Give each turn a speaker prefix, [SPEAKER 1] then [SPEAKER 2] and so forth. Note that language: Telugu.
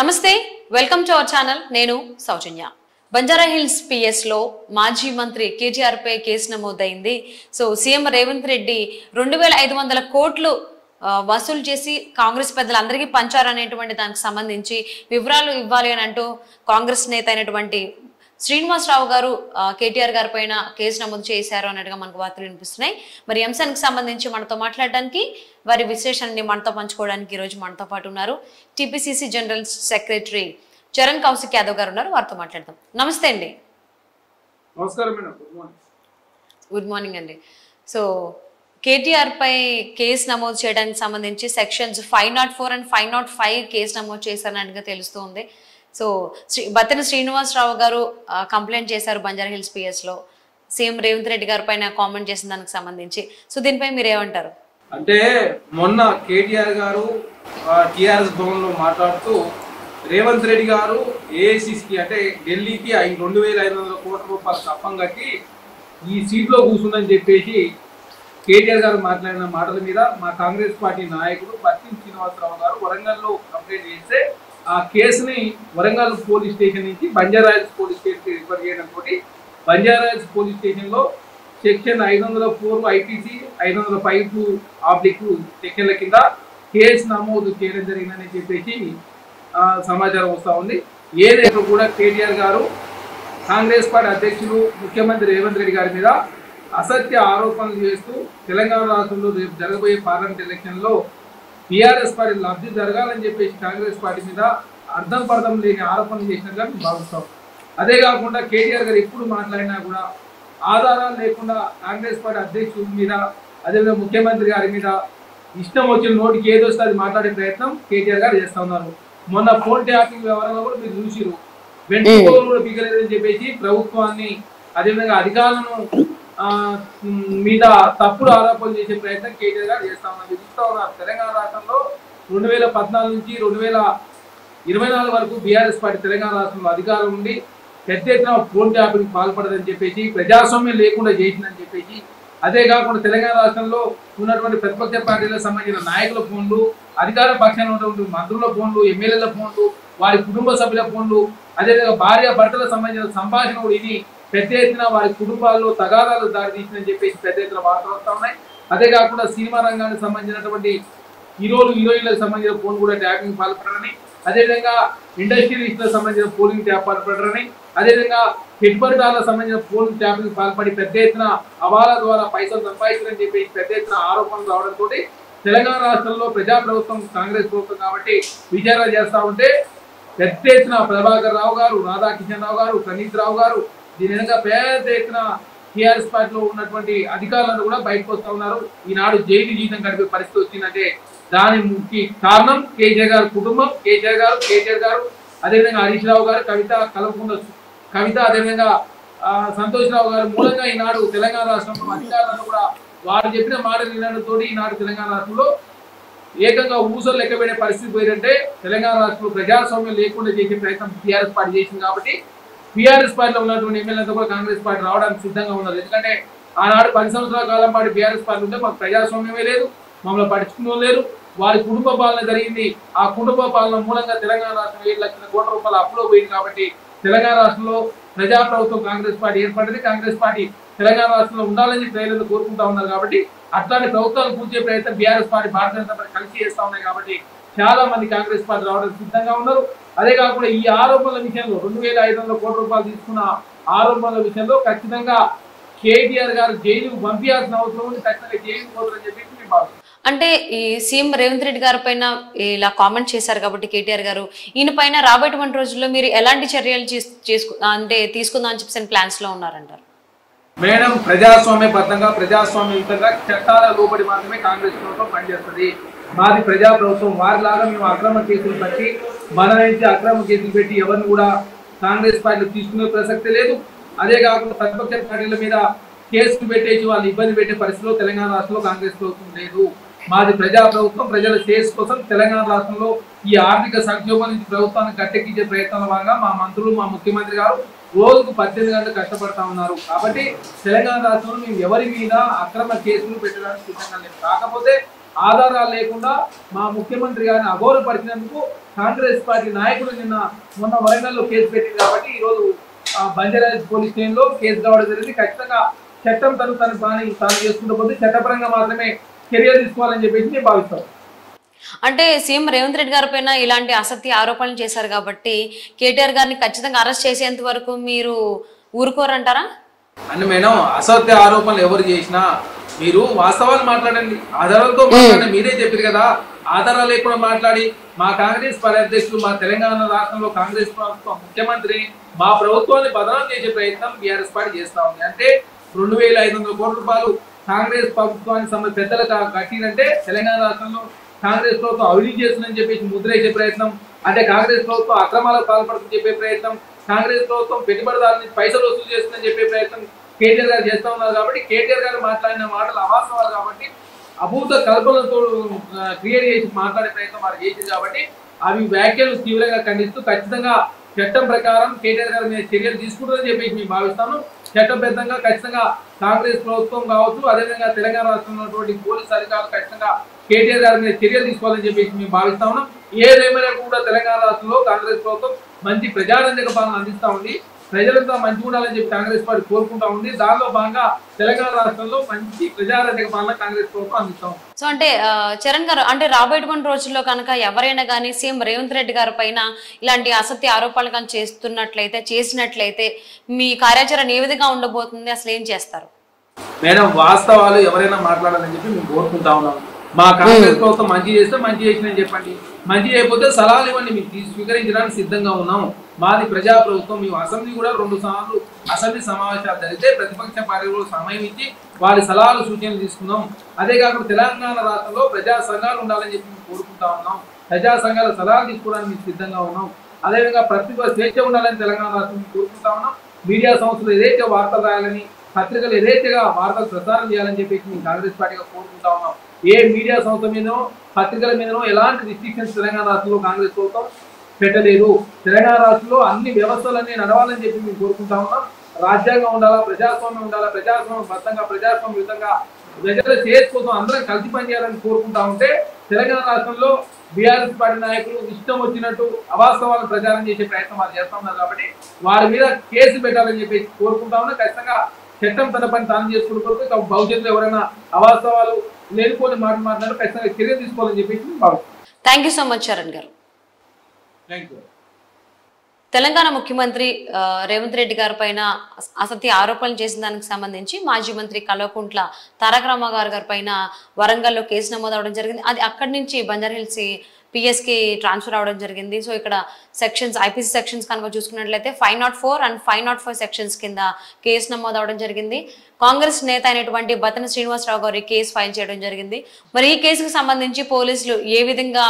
[SPEAKER 1] నమస్తే వెల్కమ్ టు అవర్ ఛానల్ నేను సౌజన్య బంజారా హిల్స్ పిఎస్ లో మాజీ మంత్రి కేటీఆర్ పై కేసు నమోదైంది సో సీఎం రేవంత్ రెడ్డి 2500 కోట్లు వసూలు చేసి కాంగ్రెస్ పెద్దలందరికీ పంచారనేటువంటి దానికి సంబంధించి వివరాలు ఇవ్వాలి అని అంటూ కాంగ్రెస్ నేత అయినటువంటి శ్రీనివాసరావు గారు కేటీఆర్ గారి పైన కేసు నమోదు చేశారు అన్నట్టుగా మనకు వార్తలు వినిపిస్తున్నాయి మరి అంశానికి సంబంధించి మనతో మాట్లాడడానికి వారి విశ్లేషణని మనతో పంచుకోవడానికి ఈరోజు మనతో పాటు ఉన్నారు TPCC general secretary Charan Kaushik Yadav గారు ఉన్నారు వారితో మాట్లాడదాం నమస్తే అండి
[SPEAKER 2] నమస్కారం మేడం
[SPEAKER 1] గుడ్ మార్నింగ్ అండి సో కేటీఆర్ పై కేసు నమోదు చేయడానికి సంబంధించి సెక్షన్స్ 504 అండ్ 505 కేసు నమోదు చేశారన్నట్టుగా తెలుస్తుంది సో బత్తెన శ్రీనివాసరావు గారు కంప్లైంట్ చేశారు బంజారా హిల్స్ పిఎస్ లో సీఎం రేవంత్ రెడ్డి గారి పైన కామెంట్ చేసిన దానికి సంబంధించి సో దీనిపై మీరు ఏమంటారు
[SPEAKER 2] అంటే మొన్న కేటీఆర్ గారు టిఆర్ఎస్ భవన్ లో మాట్లాడుతూ రేవంత్ రెడ్డి గారు ఏఐసిసికి అంటే ఢిల్లీకి 2500 కోట్ల రూపాయలు కప్పం కట్టి ఈ సీట్లో కూర్చుందని చెప్పేసి కేటీఆర్ గారు మాట్లాడిన మాటల మీద మా కాంగ్రెస్ పార్టీ నాయకుడు బత్తిన శ్రీనివాసరావు గారు వరంగల్లో కంప్లైంట్ చేస్తే ఆ కేసుని వరంగల్ పోలీస్ స్టేషన్ నుంచి బంజారాహిల్స్ పోలీస్ స్టేషన్ రిఫర్ చేయడంతో బంజారాహిల్స్ పోలీస్ స్టేషన్లో సెక్షన్ 504 ఐపీసీ 505 సెక్షన్ల కింద కేసు నమోదు చేయడం జరిగిందని చెప్పేసి సమాచారం వస్తూ ఉంది. ఏదైతే కూడా కేటీఆర్ గారు కాంగ్రెస్ పార్టీ అధ్యక్షులు ముఖ్యమంత్రి రేవంత్ రెడ్డి గారి మీద అసత్య ఆరోపణలు చేస్తూ తెలంగాణ రాష్ట్రంలో రేపు జరగబోయే పార్లమెంట్ ఎలక్షన్లో టీఆర్ఎస్ పార్టీ లబ్ధి జరగాలని చెప్పేసి కాంగ్రెస్ పార్టీ మీద అర్థం పర్థం లేని ఆరోపణలు చేసినట్లుగా మేము భావిస్తాం. అదే కాకుండా కేటీఆర్ గారు ఎప్పుడు మాట్లాడినా కూడా ఆధారాలు లేకుండా కాంగ్రెస్ పార్టీ అధ్యక్షుల మీద అదేవిధంగా ముఖ్యమంత్రి గారి మీద ఇష్టం వచ్చిన నోటికి ఏదొస్తే అది మాట్లాడే ప్రయత్నం కేటీఆర్ గారు చేస్తూ ఉన్నారు. మొన్న ఫోన్ ట్యాపింగ్ వ్యవహారంలో కూడా మీరు చూసిరు వెంటనే కూడా బిగలేదని చెప్పేసి ప్రభుత్వాన్ని అదేవిధంగా అధికారులను మీద తప్పుడు ఆరోపణలు చేసే ప్రయత్నం కేటీఆర్ గారు చేస్తా ఉన్నారు. తెలంగాణ రాష్ట్రంలో 2014 నుంచి 2024 వరకు బీఆర్ఎస్ పార్టీ తెలంగాణ రాష్ట్రంలో అధికారం ఉండి పెద్ద ఎత్తున ఫోన్ ట్యాపింగ్ పాల్పడదని చెప్పేసి ప్రజాస్వామ్యం లేకుండా చేసిందని చెప్పేసి అదే కాకుండా తెలంగాణ రాష్ట్రంలో ఉన్నటువంటి ప్రతిపక్ష పార్టీలకు సంబంధించిన నాయకుల ఫోన్లు అధికార పక్షాన ఉన్నటువంటి మంత్రుల ఫోన్లు ఎమ్మెల్యేల ఫోన్లు వారి కుటుంబ సభ్యుల ఫోన్లు అదేవిధంగా భార్య భర్తలకు సంబంధించిన సంభాషణ కూడా ఇది పెద్ద ఎత్తున వారి కుటుంబాల్లో తగాదాలు దారితీసిందని చెప్పేసి పెద్ద ఎత్తున వార్తలు వస్తూ ఉన్నాయి. అదే కాకుండా సినిమా రంగానికి సంబంధించినటువంటి హీరోయిన్లకు సంబంధించిన ఫోన్ కూడా ట్యాపింగ్ పాల్పడరని అదేవిధంగా ఇండస్ట్రియలిస్టులకు సంబంధించిన పోలింగ్ ట్యాప్ పాల్పడరని అదేవిధంగా పెట్టుబడిదారులకు సంబంధించిన ఫోన్ ట్యాపింగ్ పాల్పడి పెద్ద ఎత్తున అవాల ద్వారా పైసలు సంపాదించారని చెప్పేసి పెద్ద ఎత్తున ఆరోపణలు రావడంతో తెలంగాణ రాష్ట్రంలో ప్రజాప్రభుత్వం కాంగ్రెస్ ప్రభుత్వం కాబట్టి విచారణ చేస్తూ ఉంటే పెద్ద ఎత్తున ప్రభాకర్ రావు గారు రాధాకిషన్ రావు గారు ప్రణీత్ రావు గారు దీని వెనుక పెద్ద ఎత్తున టీఆర్ఎస్ పార్టీలో ఉన్నటువంటి అధికారులను కూడా బయటకు వస్తూ ఉన్నారు. ఈనాడు జైలు జీవితం గడిపే పరిస్థితి వచ్చిందంటే దాని ముఖ్య కారణం కేసీఆర్ గారు కుటుంబం కేటీఆర్ గారు అదేవిధంగా హరీష్ రావు గారు కవిత అదేవిధంగా సంతోష్ రావు గారు మూలంగా ఈనాడు తెలంగాణ రాష్ట్రంలో అధికారులను కూడా వారు చెప్పిన మాటలు వినడంతో ఈనాడు తెలంగాణ రాష్ట్రంలో ఏకంగా ఊసలు లెక్క పెట్టే పరిస్థితి పోయిందంటే తెలంగాణ రాష్ట్రంలో ప్రజాస్వామ్యం లేకుండా చేసే ప్రయత్నం టీఆర్ఎస్ పార్టీ చేసింది కాబట్టి బీఆర్ఎస్ పార్టీలో ఉన్నటువంటి ఎమ్మెల్యేలతో కూడా కాంగ్రెస్ పార్టీ రావడానికి సిద్ధంగా ఉన్నారు. ఎందుకంటే ఆనాడు 10 సంవత్సరాల కాలం పాటు బీఆర్ఎస్ పార్టీ ఉంటే మాకు ప్రజాస్వామ్యమే లేదు, మమ్మల్ని పట్టించుకునే లేరు, వారి కుటుంబ పాలన జరిగింది. ఆ కుటుంబ పాలన మూలంగా తెలంగాణ రాష్ట్రం 7 లక్షల కోట్ల రూపాయల అప్పులో పోయింది కాబట్టి తెలంగాణ రాష్ట్రంలో ప్రజాప్రభుత్వం కాంగ్రెస్ పార్టీ ఏర్పడింది. కాంగ్రెస్ పార్టీ తెలంగాణ రాష్ట్రంలో ఉండాలని ప్రజలు కోరుకుంటా ఉన్నారు కాబట్టి అట్లాంటి ప్రభుత్వాలు పూర్తి ప్రయత్నం BRS party Bharatiya Janata party కలిసి చేస్తా ఉన్నాయి కాబట్టి చాలా మంది కాంగ్రెస్ పార్టీ రావడానికి సిద్ధంగా ఉన్నారు. అదే కాకుండా ఈ ఆరోపణల విషయంలో 2500 కోట్ల రూపాయలు తీసుకున్న ఆరోపణల విషయంలో ఖచ్చితంగా కేటీఆర్ గారు జైలుకు పంపించాల్సిన అవసరం ఉంది. ఖచ్చితంగా జైలు పోతారని చెప్పి మేము భావిస్తున్నాం.
[SPEAKER 1] అంటే ఈ సీఎం రేవంత్ రెడ్డి గారి పైన ఇలా కామెంట్ చేశారు కాబట్టి కేటీఆర్ గారు ఈయన పైన రాబోయేటువంటి రోజుల్లో మీరు ఎలాంటి చర్యలు తీసుకుందాం అని చెప్పి ప్లాన్స్ లో ఉన్నారంటారు?
[SPEAKER 2] మేడం ప్రజాస్వామ్యబద్ధంగా ప్రజాస్వామ్యయుతంగా చట్టాల లోబడి మాత్రమే కాంగ్రెస్ ప్రభుత్వం పనిచేస్తుంది. మాది ప్రజాప్రభుత్వం. వారిలాగా మేము అక్రమ కేసులు పెట్టి మన నుంచి అక్రమ కేసులు పెట్టి ఎవరిని కూడా కాంగ్రెస్ పార్టీలు తీసుకునే ప్రసక్తి లేదు. అదే కాకుండా ప్రతిపక్ష పార్టీల మీద కేసులు పెట్టేసి వాళ్ళు ఇబ్బంది పెట్టే పరిస్థితిలో తెలంగాణ రాష్ట్రంలో కాంగ్రెస్ ప్రభుత్వం లేదు. మాది ప్రజాప్రభుత్వం. ప్రజల శ్రేయస్ కోసం తెలంగాణ రాష్ట్రంలో ఈ ఆర్థిక సంక్షోభం నుంచి ప్రభుత్వాన్ని గట్టెక్కించే ప్రయత్నంలో భాగంగా మా మంత్రులు మా ముఖ్యమంత్రి గారు రోజుకు 18 గంటలు కష్టపడతా ఉన్నారు. కాబట్టి తెలంగాణ రాష్ట్రంలో మేము ఎవరి మీద అక్రమ కేసులు పెట్టడానికి సిద్ధంగా లేదు. కాకపోతే ఆధారాలు లేకుండా మా ముఖ్యమంత్రి గారిని అగౌరవపరిచినందుకు కాంగ్రెస్ పార్టీ నాయకులు మొన్న వరంగల్లో కేసు పెట్టింది కాబట్టి ఈరోజు బంజారాహిల్స్ పోలీస్ స్టేషన్లో కేసు కావడం జరిగింది. ఖచ్చితంగా చట్టం తన పని తాను చేసుకుంటూ పోతే చట్టపరంగా మాత్రమే చర్యలు తీసుకోవాలని చెప్పేసి మేము భావిస్తాం.
[SPEAKER 1] అంటే సీఎం రేవంత్ రెడ్డి గారి పైన ఇలాంటి అసత్య ఆరోపణలు చేశారు కాబట్టి కేటీఆర్ గారిని ఖచ్చితంగా అరెస్ట్ చేసేంత వరకు మీరు ఊరుకోరంటారా?
[SPEAKER 2] అంటే మేడం, అసత్య ఆరోపణలు ఎవరు చేసినా మీరు వాస్తవాలు మాట్లాడండి, ఆధారాలతో మాట్లాడండి. మీరే చెప్పారు కదా, ఆధారాలు లేకుండా మాట్లాడి మా కాంగ్రెస్ అధ్యక్షులు మా తెలంగాణ రాష్ట్రంలో కాంగ్రెస్ ప్రభుత్వం ముఖ్యమంత్రి మా ప్రభుత్వాన్ని బదనాం చేసే ప్రయత్నం బీఆర్ఎస్ పార్టీ చేస్తా ఉంది. అంటే 2500 కోట్ల రూపాయలు కాంగ్రెస్ ప్రభుత్వానికి సంబంధించి పెద్దలకు కట్టినంటే తెలంగాణ రాష్ట్రంలో కాంగ్రెస్ ప్రభుత్వం అవినీతి చేస్తుందని చెప్పేసి ముద్ర వేసే ప్రయత్నం, అంటే కాంగ్రెస్ ప్రభుత్వం అక్రమాలకు పాల్పడుతుందని చెప్పే ప్రయత్నం, కాంగ్రెస్ ప్రభుత్వం పెట్టుబడిదారుల పైసలు వసూలు చేస్తుందని చెప్పే ప్రయత్నం కేటీఆర్ గారు చేస్తా ఉన్నారు. కాబట్టి కేటీఆర్ గారు మాట్లాడిన మాటలు అవాస్తవాలు కాబట్టి అభూత కల్పనలతో క్రియేట్ చేసి మాట్లాడే ప్రయత్నం వారు చేసింది కాబట్టి అవి వ్యాఖ్యలు తీవ్రంగా ఖండిస్తూ ఖచ్చితంగా చట్టం ప్రకారం కేటీఆర్ గారి మీద చర్యలు తీసుకుంటుందని చెప్పేసి మేము భావిస్తాను. చట్టబద్ధంగా ఖచ్చితంగా కాంగ్రెస్ ప్రభుత్వం కావచ్చు, అదేవిధంగా తెలంగాణ రాష్ట్రంలో ఉన్నటువంటి పోలీసు అధికారులు ఖచ్చితంగా కేటీఆర్ గారి మీద చర్యలు తీసుకోవాలని చెప్పేసి మేము భావిస్తా ఉన్నాం. ఏదేమైనా కూడా తెలంగాణ రాష్ట్రంలో కాంగ్రెస్ ప్రభుత్వం మంచి ప్రజారంజక పాలన అందిస్తా ఉంది. ప్రజలంతా మంచిగా ఉండాలని చెప్పి కాంగ్రెస్ పార్టీ కోరుకుంటా ఉంది. దానిలో భాగంగా తెలంగాణ రాష్ట్రంలో మంచి ప్రజారంజక పాలన కాంగ్రెస్ ప్రభుత్వం అందిస్తాం.
[SPEAKER 1] సో అంటే చరణ్ గారు, అంటే రాబోయేటువంటి రోజుల్లో కనుక ఎవరైనా కానీ సీఎం రేవంత్ రెడ్డి గారి పైన ఇలాంటి అసత్య ఆరోపణలు కానీ చేసినట్లయితే మీ కార్యాచరణ ఏ విధంగా ఉండబోతుంది, అసలు ఏం చేస్తారు?
[SPEAKER 2] మేడం, వాస్తవాలు ఎవరైనా మాట్లాడాలని చెప్పి మేము కోరుకుంటా ఉన్నాం. మా కాంగ్రెస్ ప్రభుత్వం మంచి చేస్తే మంచి చేసిందని చెప్పండి, మంచి చేయకపోతే సలహాలు ఇవ్వండి, మేము స్వీకరించడానికి సిద్ధంగా ఉన్నాం. మాది ప్రజా ప్రభుత్వం. మేము అసెంబ్లీ కూడా 2 సార్లు అసెంబ్లీ సమావేశాలు జరిగితే ప్రతిపక్ష పార్టీలు సమయం ఇచ్చి వారి సలహాలు సూచనలు తీసుకున్నాం. అదే కాకుండా తెలంగాణ రాష్ట్రంలో ప్రజా సంఘాలు ఉండాలని చెప్పి మేము కోరుకుంటా ఉన్నాం. ప్రజా సంఘాల సలహాలు తీసుకోవడానికి మేము సిద్ధంగా ఉన్నాం. అదేవిధంగా ప్రతిభ స్వేచ్ఛ ఉండాలని తెలంగాణ రాష్ట్రం కోరుకుంటా ఉన్నాం. మీడియా సంస్థలు ఏదైతే వార్తలు రాయాలని, పత్రికలు ఏదైతేగా వార్తలు ప్రసారం చేయాలని చెప్పేసి మేము కాంగ్రెస్ పార్టీగా కోరుకుంటా ఉన్నాం. ఏ మీడియా సంస్థ మీదనో పత్రికల మీదనో ఎలాంటి రిస్ట్రిక్షన్స్ తెలంగాణ రాష్ట్రంలో కాంగ్రెస్ ప్రభుత్వం పెట్టలేదు. తెలంగాణ రాష్ట్రంలో అన్ని వ్యవస్థలన్నీ నడవాలని చెప్పి మేము కోరుకుంటా ఉన్నాం. రాజ్యాంగం ఉండాలా, ప్రజాస్వామ్యం ఉండాలా, ప్రజాస్వామ్యం బద్దంగా ప్రజాస్వామ్యుతంగా ప్రజల శ్రేయస్ కోసం అందరం కలిసి పనిచేయాలని కోరుకుంటా ఉంటే తెలంగాణ రాష్ట్రంలో బీఆర్ఎస్ పార్టీ నాయకులు ఇష్టం వచ్చినట్టు అవాస్తవాలను ప్రచారం చేసే ప్రయత్నం వారు చేస్తా ఉన్నారు. కాబట్టి వారి మీద కేసు పెట్టాలని చెప్పి కోరుకుంటా ఉన్నా. ఖచ్చితంగా చట్టం తన పని తాను చేసుకుంటూ భవిష్యత్తులో ఎవరైనా అవాస్తవాలు లేనిపోని మాట్లాడారు ఖచ్చితంగా చర్య తీసుకోవాలని చెప్పేసి భావిస్తున్నాను.
[SPEAKER 1] Thank you so much Charan గారు. తెలంగాణ ముఖ్యమంత్రి రేవంత్ రెడ్డి గారి పైన అసత్య ఆరోపణలు చేసిన దానికి సంబంధించి మాజీ మంత్రి కల్వకుంట్ల తారక రామారావు గారి పైన వరంగల్లో కేసు నమోదు అవడం జరిగింది. అది అక్కడి నుంచి బంజారాహిల్స్ పిఎస్కి ట్రాన్స్ఫర్ అవడం జరిగింది. సో ఇక్కడ సెక్షన్స్, ఐపీసీ సెక్షన్స్ కనుక చూసుకున్నట్లయితే 504 అండ్ 505 సెక్షన్స్ కింద కేసు నమోదు అవడం జరిగింది. కాంగ్రెస్ నేత అయినటువంటి బత్తన శ్రీనివాసరావు గారు కేసు ఫైల్ చేయడం జరిగింది. మరి ఈ కేసుకు సంబంధించి పోలీసులు ఏ విధంగా